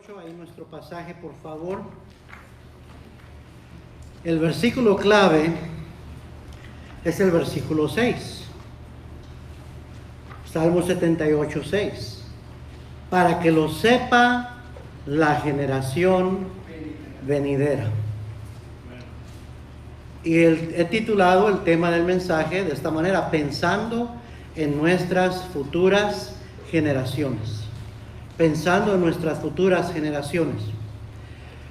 8, ahí nuestro pasaje, por favor. El versículo clave es el versículo 6. Salmo 78, 6. Para que lo sepa la generación venidera. Y he titulado el tema del mensaje de esta manera: pensando en nuestras futuras generaciones. Pensando en nuestras futuras generaciones.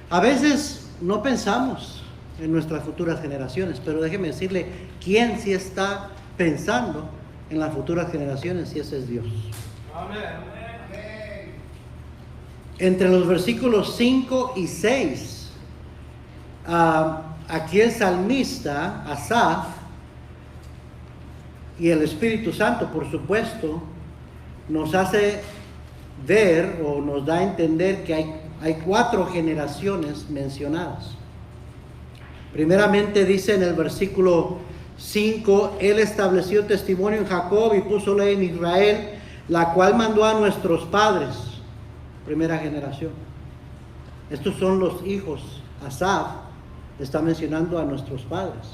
A veces no pensamos en nuestras futuras generaciones, pero déjeme decirle, ¿quién sí está pensando en las futuras generaciones? Y ese es Dios. Amén. Entre los versículos 5 y 6, aquí el salmista, Asaf, y el Espíritu Santo, por supuesto, nos hace ver o nos da a entender que hay 4 generaciones mencionadas. Primeramente dice en el versículo 5: Él estableció testimonio en Jacob y puso ley en Israel, la cual mandó a nuestros padres. Primera generación. Estos son los hijos. Asaf está mencionando a nuestros padres.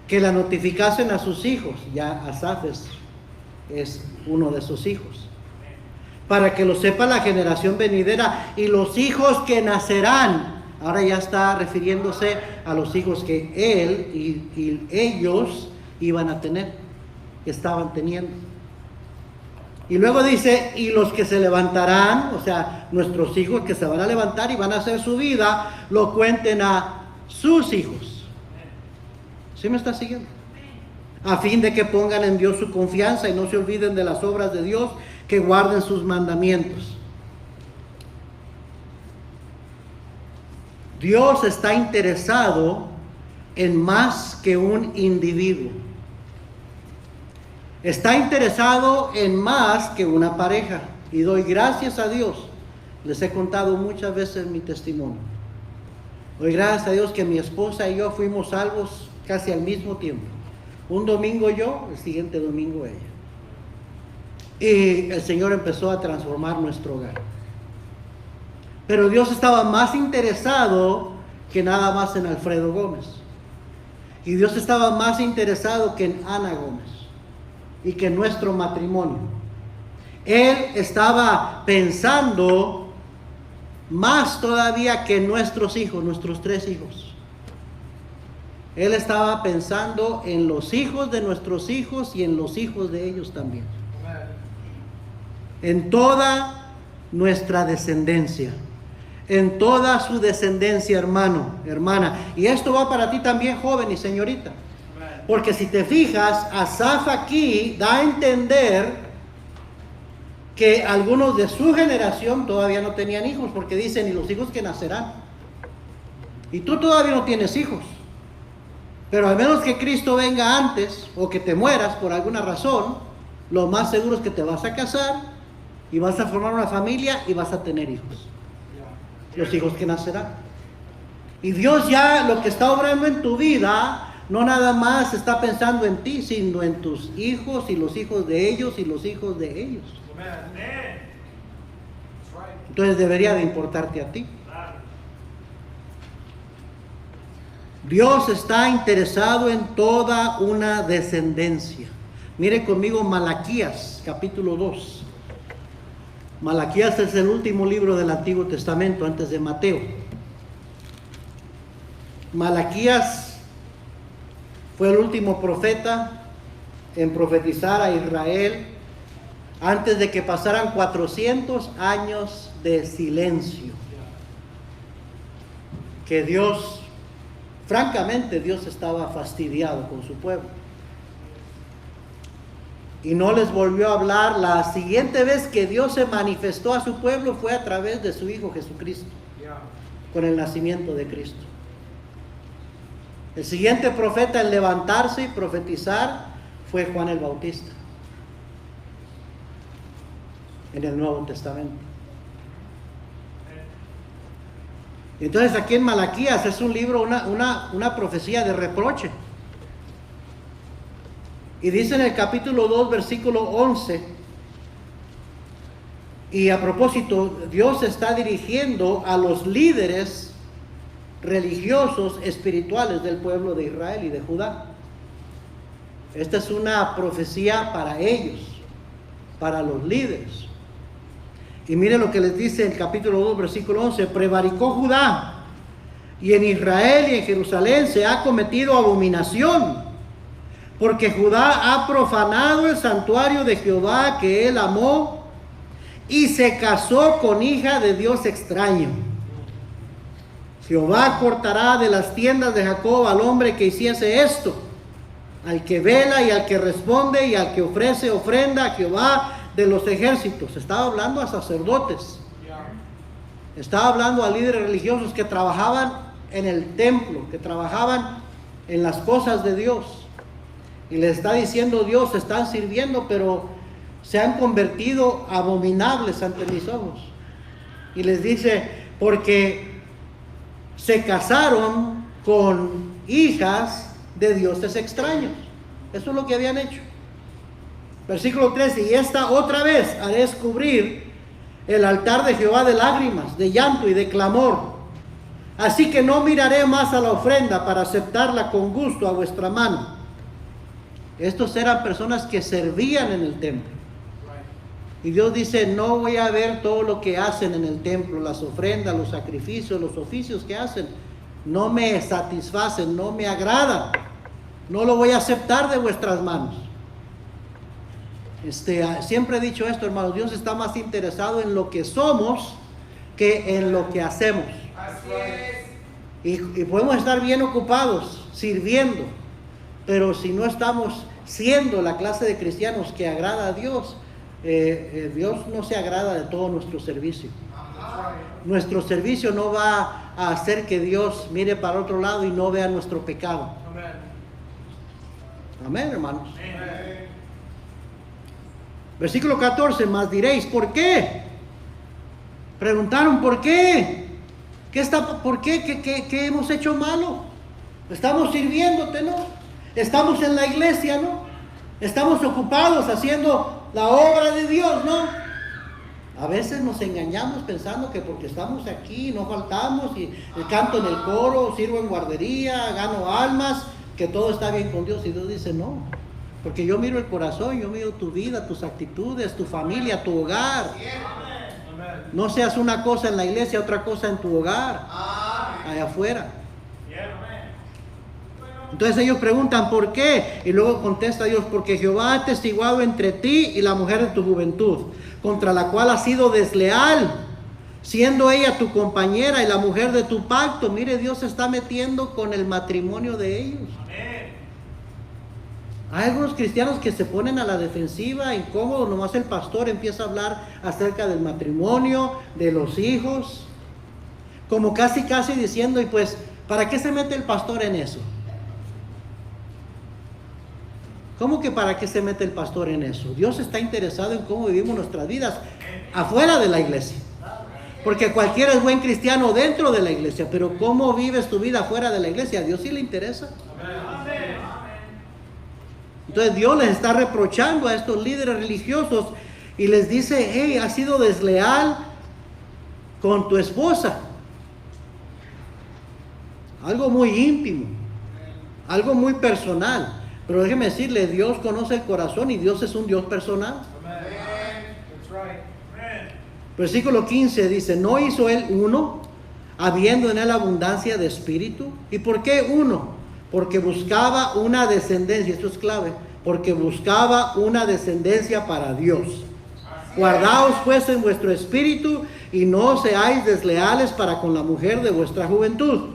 Que la notificasen a sus hijos. Ya Asaf es uno de sus hijos. Para que lo sepa la generación venidera y los hijos que nacerán. Ahora ya está refiriéndose a los hijos que él y ellos iban a tener, que estaban teniendo. Y luego dice, y los que se levantarán, o sea, nuestros hijos que se van a levantar y van a hacer su vida, lo cuenten a sus hijos. ¿Sí me está siguiendo? A fin de que pongan en Dios su confianza y no se olviden de las obras de Dios, que guarden sus mandamientos. Dios está interesado en más que un individuo. Está interesado en más que una pareja. Y doy gracias a Dios. Les he contado muchas veces mi testimonio. Doy gracias a Dios que mi esposa y yo fuimos salvos casi al mismo tiempo. Un domingo yo, el siguiente domingo ella. Y el Señor empezó a transformar nuestro hogar. Pero Dios estaba más interesado que nada más en Alfredo Gómez. Y Dios estaba más interesado que en Ana Gómez. Y que en nuestro matrimonio. Él estaba pensando más todavía que en nuestros hijos, nuestros 3 hijos. Él estaba pensando en los hijos de nuestros hijos y en los hijos de ellos también. En toda nuestra descendencia. En toda su descendencia, hermano, hermana. Y esto va para ti también, joven y señorita. Porque si te fijas, Asaf aquí da a entender que algunos de su generación todavía no tenían hijos, porque dicen, y los hijos que nacerán. Y tú todavía no tienes hijos. Pero al menos que Cristo venga antes, o que te mueras por alguna razón, lo más seguro es que te vas a casar, y vas a formar una familia, y vas a tener hijos. Los hijos que nacerán. Y Dios ya lo que está obrando en tu vida, no nada más está pensando en ti, sino en tus hijos, y los hijos de ellos, y los hijos de ellos. Entonces debería de importarte a ti. Dios está interesado en toda una descendencia. Mire conmigo Malaquías, capítulo 2. Malaquías es el último libro del Antiguo Testamento antes de Mateo. Malaquías fue el último profeta en profetizar a Israel antes de que pasaran 400 años de silencio. Que Dios, francamente, Dios estaba fastidiado con su pueblo. Y no les volvió a hablar. La siguiente vez que Dios se manifestó a su pueblo fue a través de su Hijo Jesucristo. Con el nacimiento de Cristo. El siguiente profeta en levantarse y profetizar fue Juan el Bautista. En el Nuevo Testamento. Entonces aquí en Malaquías es un libro, una profecía de reproche. Y dice en el capítulo 2, versículo 11: Y a propósito, Dios se está dirigiendo a los líderes religiosos, espirituales del pueblo de Israel y de Judá. Esta es una profecía para ellos, para los líderes. Y mire lo que les dice el capítulo 2, versículo 11. Prevaricó Judá, y en Israel y en Jerusalén se ha cometido abominación, porque Judá ha profanado el santuario de Jehová que él amó, y se casó con hija de Dios extraño. Jehová cortará de las tiendas de Jacob al hombre que hiciese esto, al que vela y al que responde y al que ofrece ofrenda a Jehová de los ejércitos. Estaba hablando a sacerdotes, estaba hablando a líderes religiosos que trabajaban en el templo, que trabajaban en las cosas de Dios. Y les está diciendo Dios, están sirviendo, pero se han convertido abominables ante mis ojos. Y les dice, porque se casaron con hijas de dioses extraños. Eso es lo que habían hecho. Versículo 13, y esta otra vez haré descubrir el altar de Jehová de lágrimas, de llanto y de clamor. Así que no miraré más a la ofrenda para aceptarla con gusto a vuestra mano. Estos eran personas que servían en el templo. Y Dios dice, no voy a ver todo lo que hacen en el templo, las ofrendas, los sacrificios, los oficios que hacen. No me satisfacen, no me agradan. No lo voy a aceptar de vuestras manos. Siempre he dicho esto, hermanos, Dios está más interesado en lo que somos que en lo que hacemos. Así es. Y podemos estar bien ocupados, sirviendo, pero si no estamos siendo la clase de cristianos que agrada a Dios, Dios no se agrada de todo nuestro servicio. Nuestro servicio no va a hacer que Dios mire para otro lado y no vea nuestro pecado. Amén, hermanos. Versículo 14, más diréis, ¿por qué? Preguntaron, ¿por qué? ¿Por qué? ¿Qué hemos hecho malo? Estamos sirviéndote, ¿no? Estamos en la iglesia, ¿no? Estamos ocupados haciendo la obra de Dios, ¿no? A veces nos engañamos pensando que porque estamos aquí, no faltamos, y canto en el coro, sirvo en guardería, gano almas, que todo está bien con Dios. Y Dios dice, no, porque yo miro el corazón, yo miro tu vida, tus actitudes, tu familia, tu hogar. No seas una cosa en la iglesia, otra cosa en tu hogar, allá afuera. Entonces ellos preguntan, ¿por qué? Y luego contesta Dios, porque Jehová ha testiguado entre ti y la mujer de tu juventud, contra la cual has sido desleal, siendo ella tu compañera y la mujer de tu pacto. Mire, Dios se está metiendo con el matrimonio de ellos. Hay algunos cristianos que se ponen a la defensiva, incómodos, nomás el pastor empieza a hablar acerca del matrimonio, de los hijos, como casi diciendo, y pues, ¿para qué se mete el pastor en eso? ¿Cómo que para qué se mete el pastor en eso? Dios está interesado en cómo vivimos nuestras vidas afuera de la iglesia. Porque cualquiera es buen cristiano dentro de la iglesia, pero ¿cómo vives tu vida fuera de la iglesia? ¿A Dios sí le interesa? Entonces Dios les está reprochando a estos líderes religiosos y les dice, hey, has sido desleal con tu esposa. Algo muy íntimo, algo muy personal. Pero déjeme decirle, Dios conoce el corazón y Dios es un Dios personal. Versículo 15 dice, ¿no hizo él uno, habiendo en él abundancia de espíritu? ¿Y por qué uno? Porque buscaba una descendencia, esto es clave, porque buscaba una descendencia para Dios. Guardaos pues en vuestro espíritu y no seáis desleales para con la mujer de vuestra juventud.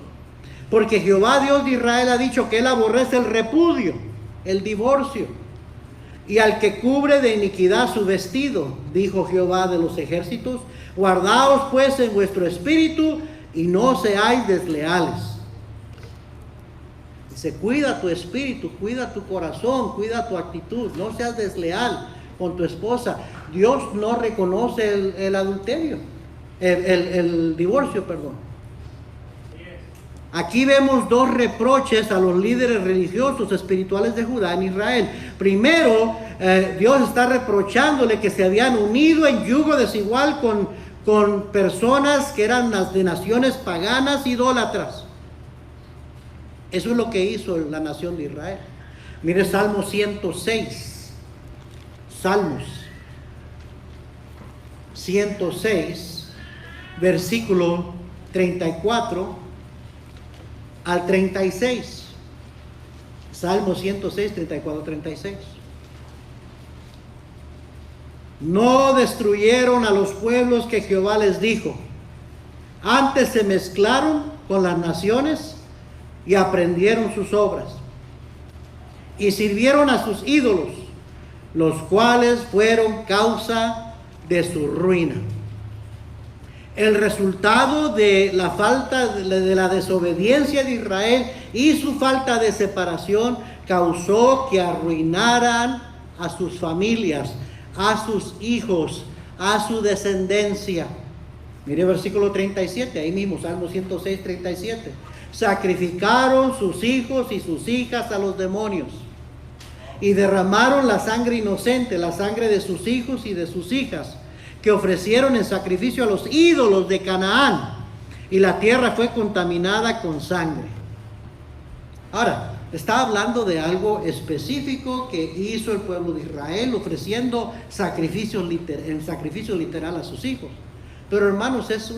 Porque Jehová Dios de Israel ha dicho que él aborrece el repudio, el divorcio, y al que cubre de iniquidad su vestido, dijo Jehová de los ejércitos. Guardaos pues en vuestro espíritu y no seáis desleales. Dice, cuida tu espíritu, cuida tu corazón, cuida tu actitud, no seas desleal con tu esposa. Dios no reconoce el adulterio, el divorcio, perdón. Aquí vemos dos reproches a los líderes religiosos espirituales de Judá en Israel. Primero, Dios está reprochándole que se habían unido en yugo desigual con personas que eran de naciones paganas, idólatras. Eso es lo que hizo la nación de Israel. Mire Salmo 106. Salmos 106, versículo 34 al 36. Salmo 106, 34, 36. No destruyeron a los pueblos que Jehová les dijo. Antes se mezclaron con las naciones y aprendieron sus obras. Y sirvieron a sus ídolos, los cuales fueron causa de su ruina. El resultado de la falta de la desobediencia de Israel y su falta de separación causó que arruinaran a sus familias, a sus hijos, a su descendencia. Mire versículo 37, ahí mismo, Salmo 106, 37. Sacrificaron sus hijos y sus hijas a los demonios y derramaron la sangre inocente, la sangre de sus hijos y de sus hijas, que ofrecieron en sacrificio a los ídolos de Canaán, y la tierra fue contaminada con sangre. Ahora, está hablando de algo específico que hizo el pueblo de Israel, ofreciendo sacrificio literal a sus hijos. Pero hermanos, es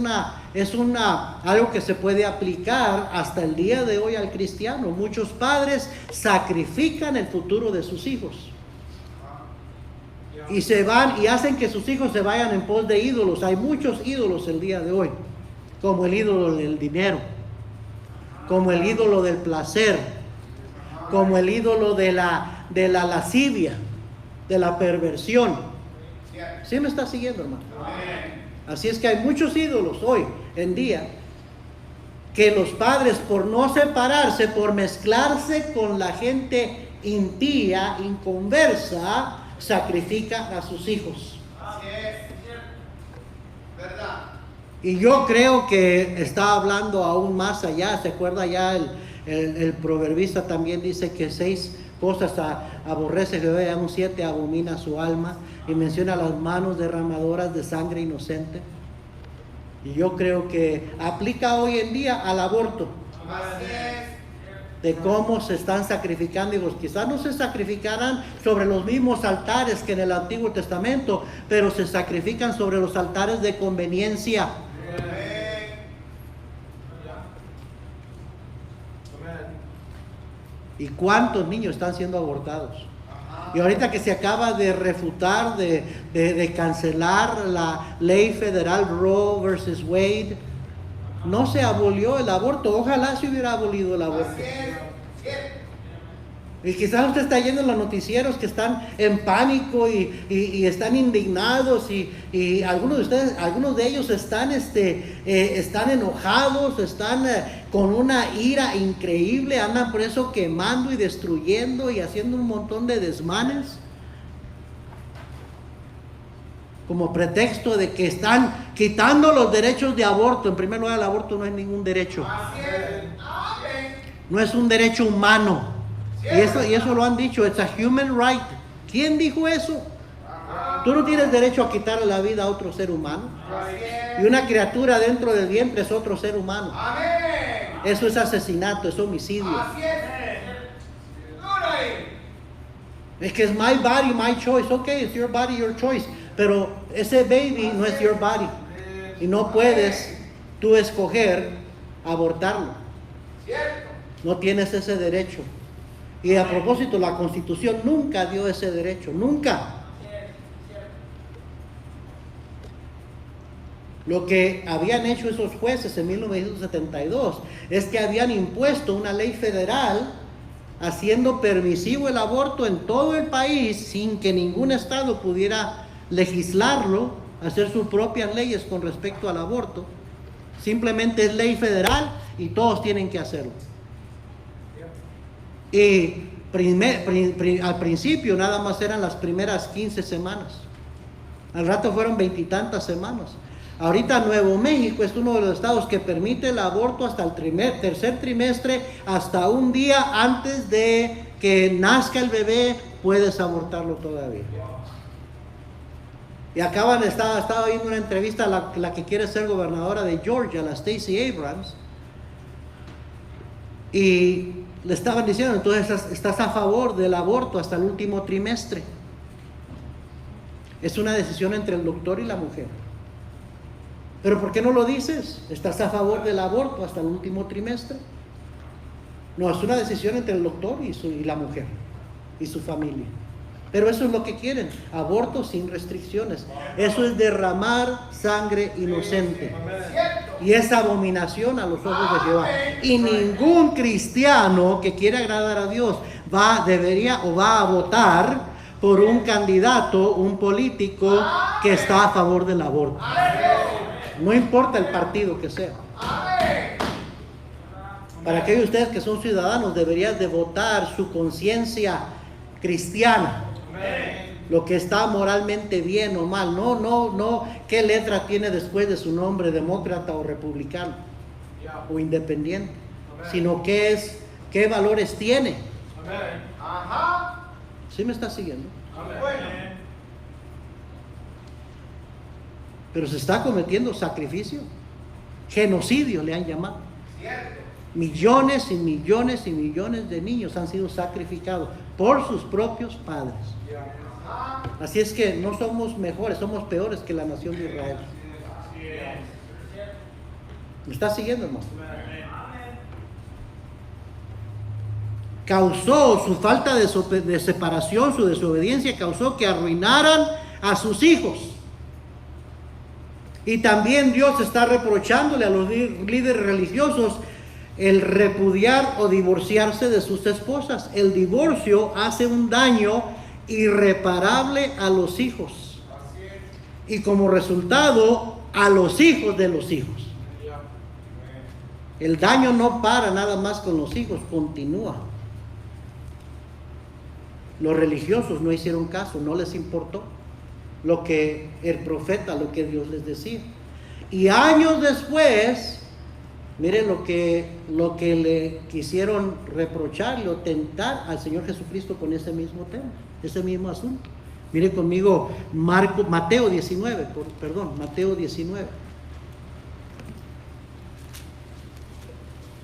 algo que se puede aplicar hasta el día de hoy al cristiano. Muchos padres sacrifican el futuro de sus hijos. Y se van y hacen que sus hijos se vayan en pos de ídolos. Hay muchos ídolos el día de hoy, como el ídolo del dinero, como el ídolo del placer, como el ídolo de la lascivia, de la perversión. ¿Sí me está siguiendo, hermano? Así es que hay muchos ídolos hoy en día que los padres, por no separarse, por mezclarse con la gente impía, inconversa, sacrifican a sus hijos. Así es. ¿Verdad? Y yo creo que está hablando aún más allá. ¿Se acuerda ya el proverbista también dice que 6 cosas aborrece Jehová y aún 7 abomina su alma? Y menciona las manos derramadoras de sangre inocente. Y yo creo que aplica hoy en día al aborto. Así es. De cómo se están sacrificando hijos. Quizás no se sacrificarán sobre los mismos altares que en el Antiguo Testamento, pero se sacrifican sobre los altares de conveniencia. ¿Y cuántos niños están siendo abortados? Y ahorita que se acaba de refutar, de cancelar la ley federal Roe versus Wade, no se abolió el aborto. Ojalá se hubiera abolido el aborto. Y quizás usted está yendo en los noticieros que están en pánico y están indignados y algunos de ellos están enojados, están con una ira increíble, andan por eso quemando y destruyendo y haciendo un montón de desmanes como pretexto de que están quitando los derechos de aborto. En primer lugar, el aborto no es ningún derecho. No es un derecho humano. Y eso lo han dicho, it's a human right. ¿Quién dijo eso? Tú no tienes derecho a quitarle la vida a otro ser humano. Y una criatura dentro del vientre es otro ser humano. Eso es asesinato, es homicidio. Es que es my body, my choice. Ok, it's your body, your choice. Pero ese baby no es your body. Y no puedes tú escoger abortarlo. No tienes ese derecho. Y a propósito, la Constitución nunca dio ese derecho, nunca. Lo que habían hecho esos jueces en 1972 es que habían impuesto una ley federal haciendo permisivo el aborto en todo el país sin que ningún estado pudiera legislarlo, hacer sus propias leyes con respecto al aborto. Simplemente es ley federal y todos tienen que hacerlo. Y al principio nada más eran las primeras 15 semanas. Al rato fueron 20 y tantas semanas. Ahorita Nuevo México es uno de los estados que permite el aborto hasta el tercer trimestre, hasta un día antes de que nazca el bebé, puedes abortarlo todavía. Y estaba viendo una entrevista a la que quiere ser gobernadora de Georgia, la Stacey Abrams, y le estaban diciendo, entonces estás a favor del aborto hasta el último trimestre. Es una decisión entre el doctor y la mujer. Pero ¿por qué no lo dices? ¿Estás a favor del aborto hasta el último trimestre? No, es una decisión entre el doctor y la mujer y su familia. Pero eso es lo que quieren, aborto sin restricciones. Eso es derramar sangre inocente. Y es abominación a los ojos de Jehová. Y ningún cristiano que quiere agradar a Dios va a votar por un candidato, un político que está a favor del aborto. No importa el partido que sea. Para aquellos de ustedes que son ciudadanos, deberían de votar su conciencia cristiana. Lo que está moralmente bien o mal. No, qué letra tiene después de su nombre, demócrata o republicano o independiente, sino qué valores tiene. ¿Sí me está siguiendo? Pero se está cometiendo sacrificio, genocidio le han llamado. Millones y millones y millones de niños han sido sacrificados por sus propios padres. Así es que no somos mejores, somos peores que la nación de Israel. ¿Me está siguiendo, hermano? Causó su falta de separación, su desobediencia causó que arruinaran a sus hijos. Y también Dios está reprochándole a los líderes religiosos el repudiar o divorciarse de sus esposas. El divorcio hace un daño irreparable a los hijos. Y como resultado, a los hijos de los hijos. El daño no para nada más con los hijos, continúa. Los religiosos no hicieron caso, no les importó lo que el profeta, lo que Dios les decía. Y años después, miren lo que le quisieron reprochar o tentar al Señor Jesucristo con ese mismo tema, ese mismo asunto. Miren conmigo Mateo 19.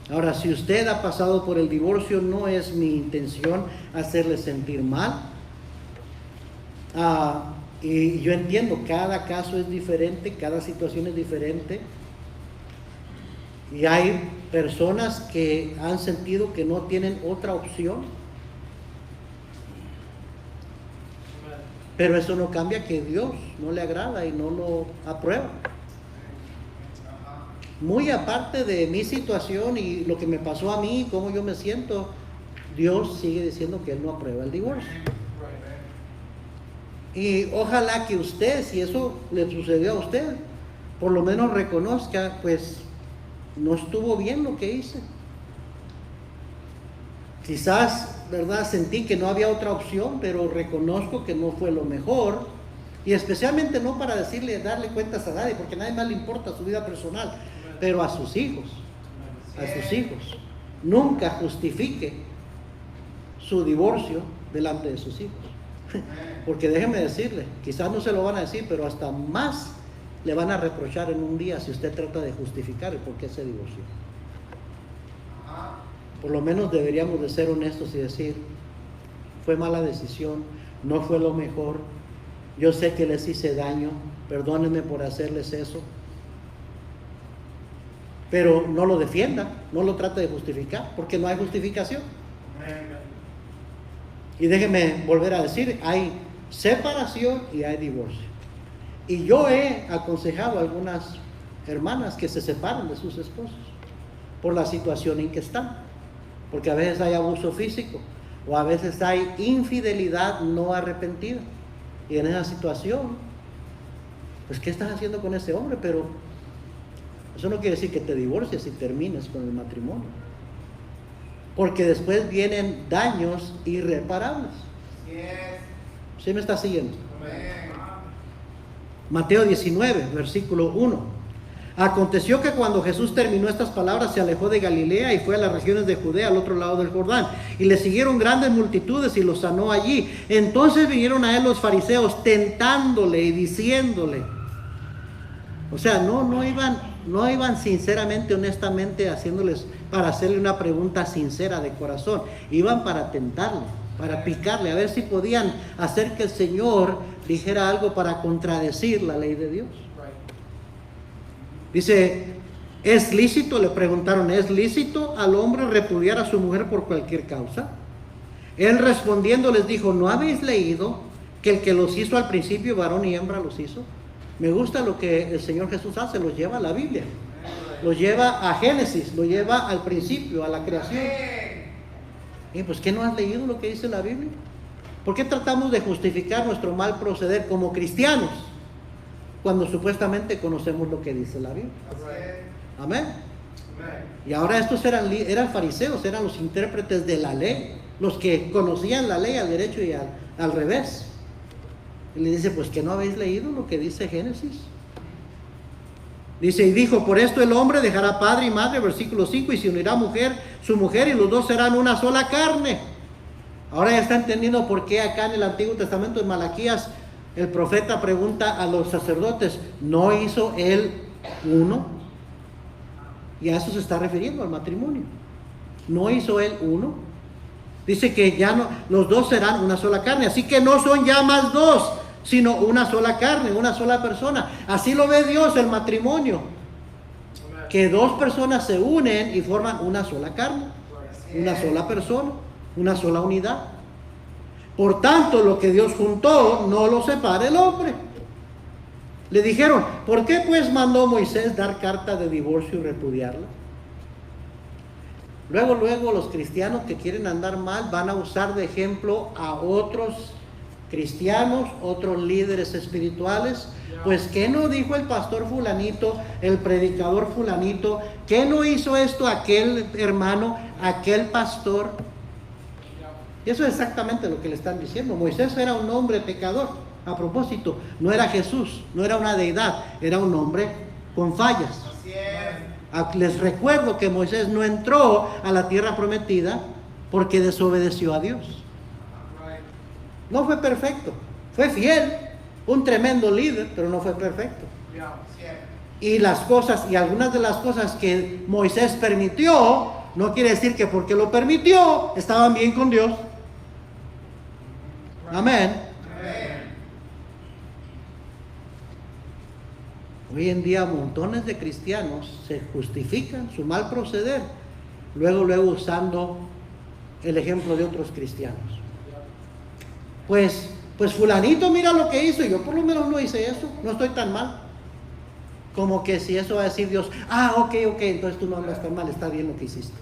Ahora, si usted ha pasado por el divorcio, no es mi intención hacerle sentir mal. Y yo entiendo, cada caso es diferente, cada situación es diferente. Y hay personas que han sentido que no tienen otra opción. Pero eso no cambia que Dios no le agrada y no lo aprueba. Muy aparte de mi situación y lo que me pasó a mí, cómo yo me siento, Dios sigue diciendo que Él no aprueba el divorcio. Y ojalá que usted, si eso le sucedió a usted, por lo menos reconozca, pues, no estuvo bien lo que hice. Quizás, ¿verdad? Sentí que no había otra opción, pero reconozco que no fue lo mejor. Y especialmente no para darle cuentas a nadie, porque a nadie más le importa su vida personal, pero a sus hijos. Nunca justifique su divorcio delante de sus hijos. Porque déjeme decirle, quizás no se lo van a decir, pero hasta más le van a reprochar en un día si usted trata de justificar el por qué se divorció. Por lo menos deberíamos de ser honestos y decir, fue mala decisión, no fue lo mejor, yo sé que les hice daño, perdónenme por hacerles eso. Pero no lo defienda, no lo trate de justificar, porque no hay justificación. Y déjenme volver a decir, hay separación y hay divorcio. Y yo he aconsejado a algunas hermanas que se separen de sus esposos por la situación en que están. Porque a veces hay abuso físico o a veces hay infidelidad no arrepentida. Y en esa situación, pues ¿qué estás haciendo con ese hombre? Pero eso no quiere decir que te divorcies y termines con el matrimonio. Porque después vienen daños irreparables. ¿Sí me está siguiendo? Mateo 19, versículo 1. Aconteció que cuando Jesús terminó estas palabras, se alejó de Galilea y fue a las regiones de Judea, al otro lado del Jordán. Y le siguieron grandes multitudes y lo sanó allí. Entonces vinieron a él los fariseos tentándole y diciéndole. O sea, no iban sinceramente, honestamente, para hacerle una pregunta sincera de corazón. Iban para tentarle, para picarle, a ver si podían hacer que el Señor dijera algo para contradecir la ley de Dios. Dice, ¿es lícito? Le preguntaron, ¿es lícito al hombre repudiar a su mujer por cualquier causa? Él respondiendo les dijo, ¿no habéis leído que el que los hizo al principio, varón y hembra los hizo? Me gusta lo que el Señor Jesús hace, los lleva a la Biblia, los lleva a Génesis, lo lleva al principio, a la creación. Y pues, ¿qué no has leído lo que dice la Biblia? ¿Por qué tratamos de justificar nuestro mal proceder como cristianos cuando supuestamente conocemos lo que dice la Biblia? Amén. Y ahora estos eran fariseos, eran los intérpretes de la ley, los que conocían la ley al derecho y al revés. Y le dice, pues, ¿que no habéis leído lo que dice Génesis? Dice, y dijo, por esto el hombre dejará padre y madre, versículo 5, y se unirá su mujer, y los dos serán una sola carne. Ahora ya está entendiendo por qué acá en el Antiguo Testamento, en Malaquías, el profeta pregunta a los sacerdotes, ¿no hizo él uno? Y a eso se está refiriendo, al matrimonio. ¿No hizo él uno? Dice que ya no, los dos serán una sola carne, así que no son ya más dos, sino una sola carne, una sola persona. Así lo ve Dios el matrimonio, que dos personas se unen y forman una sola carne, una sola persona, una sola unidad. Por tanto, lo que Dios juntó, no lo separe el hombre. Le dijeron, ¿por qué pues mandó Moisés dar carta de divorcio y repudiarla? Luego los cristianos que quieren andar mal van a usar de ejemplo a otros cristianos, otros líderes espirituales. Pues, ¿qué no dijo el pastor fulanito, el predicador fulanito? ¿Qué no hizo esto aquel hermano, aquel pastor? Y eso es exactamente lo que le están diciendo. Moisés era un hombre pecador. A propósito, no era Jesús, no era una deidad, era un hombre con fallas. Así es. Les recuerdo que Moisés no entró a la tierra prometida porque desobedeció a Dios. No fue perfecto, fue fiel, un tremendo líder, pero no fue perfecto. Y las cosas, y algunas de las cosas que Moisés permitió, no quiere decir que porque lo permitió, estaban bien con Dios. Amén. Hoy en día montones de cristianos se justifican su mal proceder, luego usando el ejemplo de otros cristianos. Pues fulanito mira lo que hizo y yo por lo menos no hice eso, no estoy tan mal. Como que si eso va a decir Dios, ok, entonces tú no andas tan mal, está bien lo que hiciste.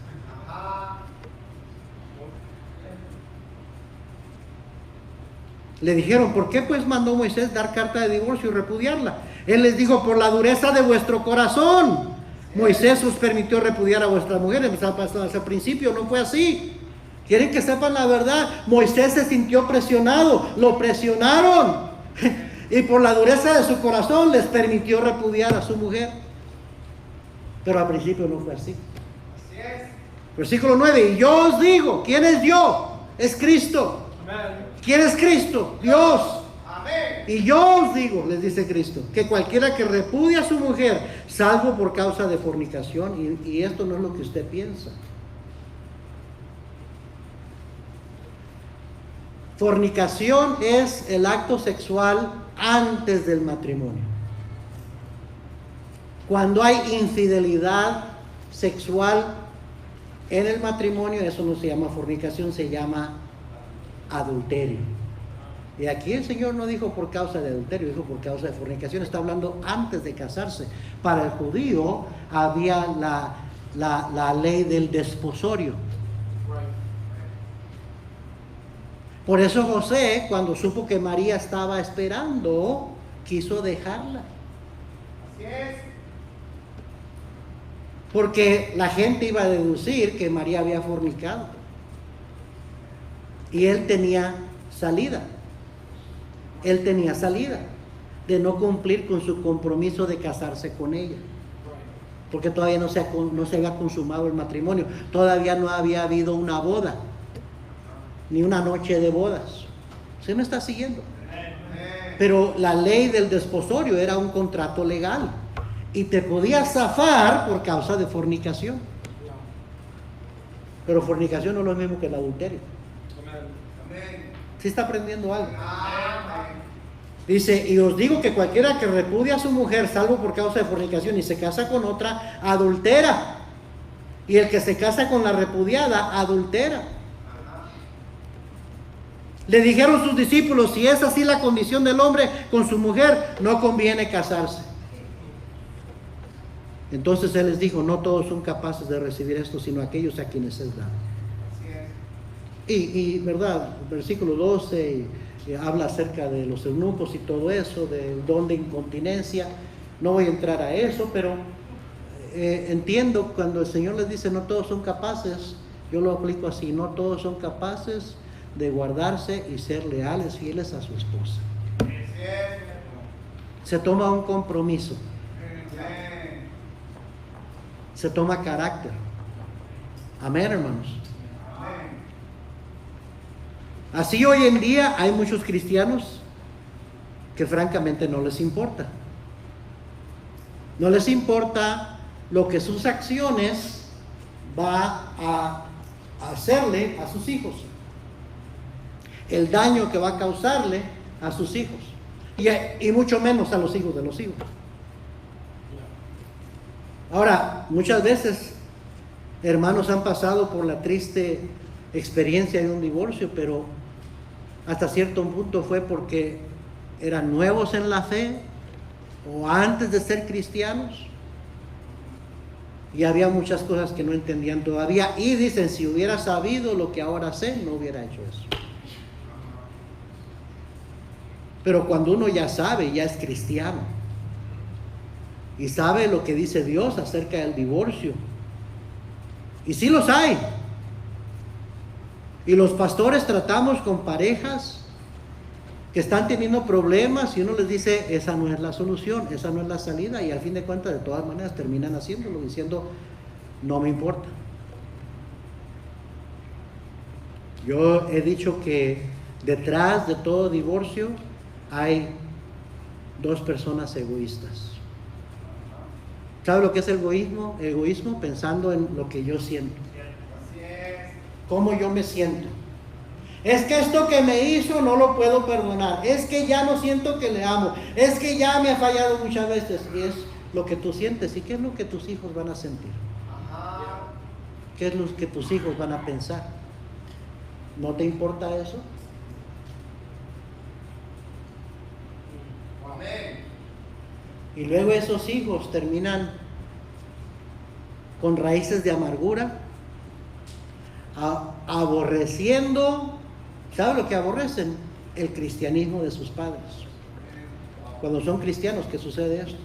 Le dijeron, ¿por qué pues mandó Moisés dar carta de divorcio y repudiarla? Él les dijo, por la dureza de vuestro corazón. Moisés os permitió repudiar a vuestras mujeres. Al principio no fue así. Quieren que sepan la verdad. Moisés se sintió presionado, lo presionaron. Y por la dureza de su corazón les permitió repudiar a su mujer. Pero al principio no fue así. Así es. Versículo 9, y yo os digo, ¿quién es yo? Es Cristo. ¿Quién es Cristo? Dios. Amén. Y yo os digo, les dice Cristo, que cualquiera que repudie a su mujer, salvo por causa de fornicación, y esto no es lo que usted piensa. Fornicación es el acto sexual antes del matrimonio. Cuando hay infidelidad sexual en el matrimonio, eso no se llama fornicación, se llama adulterio. Y aquí el Señor no dijo por causa de adulterio, dijo por causa de fornicación. Está hablando antes de casarse. Para el judío había la ley del desposorio. Por eso José, cuando supo que María estaba esperando, quiso dejarla. Así es. Porque la gente iba a deducir que María había fornicado. Y él tenía salida. Él tenía salida de no cumplir con su compromiso de casarse con ella. porque todavía no se había consumado el matrimonio, todavía no había habido una boda, ni una noche de bodas. ¿Se me está siguiendo? Pero la ley del desposorio era un contrato legal y te podías zafar por causa de fornicación. Pero fornicación no es lo mismo que el adulterio. ¿Sí está aprendiendo algo? Dice, y os digo que cualquiera que repudia a su mujer, salvo por causa de fornicación, y se casa con otra, adultera. Y el que se casa con la repudiada, adultera. Le dijeron sus discípulos, si es así la condición del hombre con su mujer, no conviene casarse. Entonces él les dijo, no todos son capaces de recibir esto, sino aquellos a quienes es dado. Y verdad, versículo 12 habla acerca de los eunucos y todo eso, del don de incontinencia. No voy a entrar a eso, pero entiendo cuando el Señor les dice no todos son capaces, yo lo aplico así, no todos son capaces de guardarse y ser leales, fieles a su esposa. Se toma un compromiso, se toma carácter. Amén, hermanos. Así hoy en día hay muchos cristianos que francamente no les importa. No les importa lo que sus acciones va a hacerle a sus hijos. El daño que va a causarle a sus hijos. Y mucho menos a los hijos de los hijos. Ahora, muchas veces hermanos han pasado por la triste experiencia de un divorcio, pero hasta cierto punto fue porque eran nuevos en la fe o antes de ser cristianos y había muchas cosas que no entendían todavía y dicen, si hubiera sabido lo que ahora sé, no hubiera hecho eso. Pero cuando uno ya sabe, ya es cristiano y sabe lo que dice Dios acerca del divorcio, y sí los hay. Y los pastores tratamos con parejas que están teniendo problemas y uno les dice, esa no es la solución, esa no es la salida, y al fin de cuentas de todas maneras terminan haciéndolo, diciendo, no me importa. Yo he dicho que detrás de todo divorcio hay dos personas egoístas. ¿Sabe lo que es el egoísmo? Egoísmo pensando en lo que yo siento. ¿Cómo yo me siento? Es que esto que me hizo no lo puedo perdonar. Es que ya no siento que le amo. Es que ya me ha fallado muchas veces. Y es lo que tú sientes. ¿Y qué es lo que tus hijos van a sentir? ¿Qué es lo que tus hijos van a pensar? ¿No te importa eso? Y luego esos hijos terminan con raíces de amargura, aborreciendo. ¿Sabe lo que aborrecen? El cristianismo de sus padres. Cuando son cristianos, ¿qué sucede esto?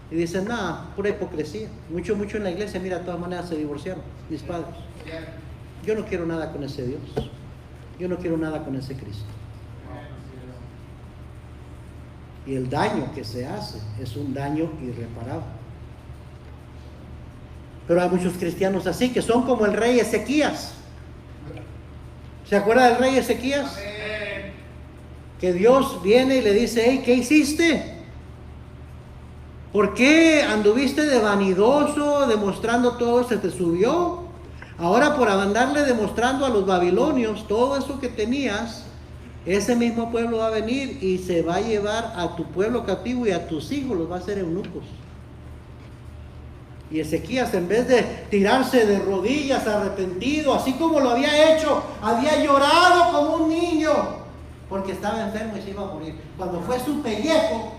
Y dicen, nada, pura hipocresía. Mucho en la iglesia, mira, de todas maneras se divorciaron mis padres. Yo no quiero nada con ese Dios. Yo no quiero nada con ese Cristo. Y el daño que se hace es un daño irreparable. Pero hay muchos cristianos así, que son como el rey Ezequías. ¿Se acuerda del rey Ezequías? Que Dios viene y le dice, hey, ¿qué hiciste? ¿Por qué anduviste de vanidoso, demostrando todo, se te subió? Ahora por andarle demostrando a los babilonios todo eso que tenías, ese mismo pueblo va a venir y se va a llevar a tu pueblo cautivo y a tus hijos los va a hacer eunucos. Y Ezequías, en vez de tirarse de rodillas arrepentido, así como lo había hecho, había llorado como un niño, porque estaba enfermo y se iba a morir. Cuando fue su pellejo,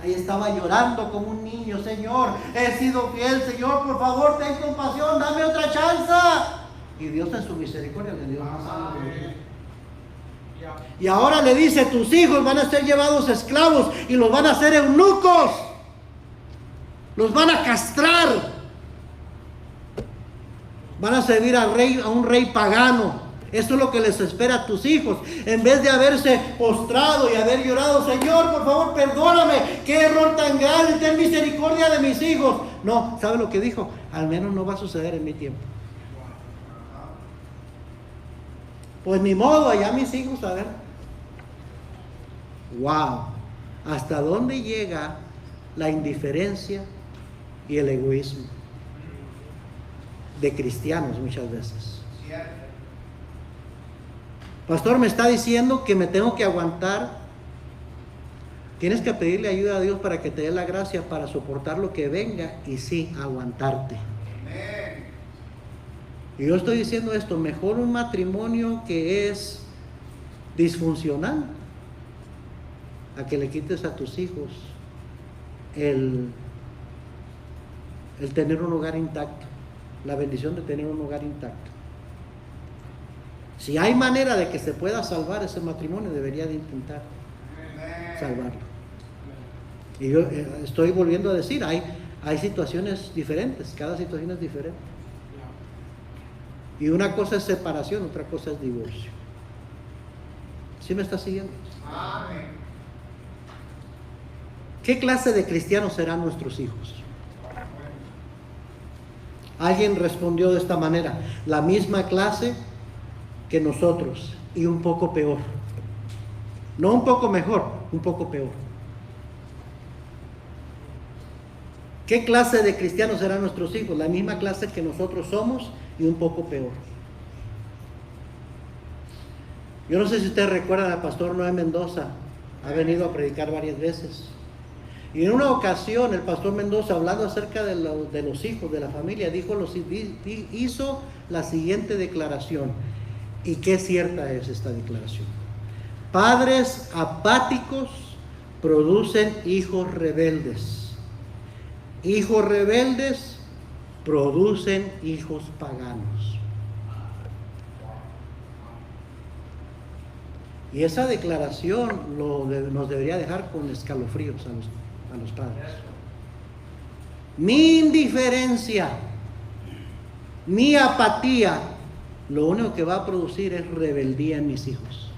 ahí estaba llorando como un niño. Señor, he sido fiel, Señor, por favor, ten compasión, dame otra chance. Y Dios en su misericordia le dio más años. Y ahora le dice, tus hijos van a ser llevados esclavos y los van a hacer eunucos. Los van a castrar. Van a servir a un rey pagano. Eso es lo que les espera a tus hijos. En vez de haberse postrado y haber llorado, Señor, por favor, perdóname, qué error tan grande, ten misericordia de mis hijos. No, ¿sabe lo que dijo? Al menos no va a suceder en mi tiempo. Pues ni modo, allá mis hijos, a ver. Wow, ¿hasta dónde llega la indiferencia y el egoísmo de cristianos muchas veces? Pastor, me está diciendo que me tengo que aguantar. Tienes que pedirle ayuda a Dios para que te dé la gracia para soportar lo que venga y sí, aguantarte. Y yo estoy diciendo esto, mejor un matrimonio que es disfuncional a que le quites a tus hijos el tener un hogar intacto, la bendición de tener un hogar intacto. Si hay manera de que se pueda salvar ese matrimonio, debería de intentar salvarlo. Y yo estoy volviendo a decir, hay situaciones diferentes, cada situación es diferente. Y una cosa es separación, otra cosa es divorcio. ¿Sí me está siguiendo? Amén. ¿Qué clase de cristianos serán nuestros hijos? Alguien respondió de esta manera: la misma clase que nosotros y un poco peor. No un poco mejor, un poco peor. ¿Qué clase de cristianos serán nuestros hijos? La misma clase que nosotros somos y un poco peor. Yo no sé si ustedes recuerdan al pastor Noé Mendoza, ha venido a predicar varias veces. Y en una ocasión el pastor Mendoza, hablando acerca de los hijos, de la familia, hizo la siguiente declaración. Y qué cierta es esta declaración: padres apáticos producen hijos rebeldes. Hijos rebeldes producen hijos paganos. Y esa declaración nos debería dejar con escalofríos a los padres. Mi indiferencia, mi apatía, lo único que va a producir es rebeldía en mis hijos.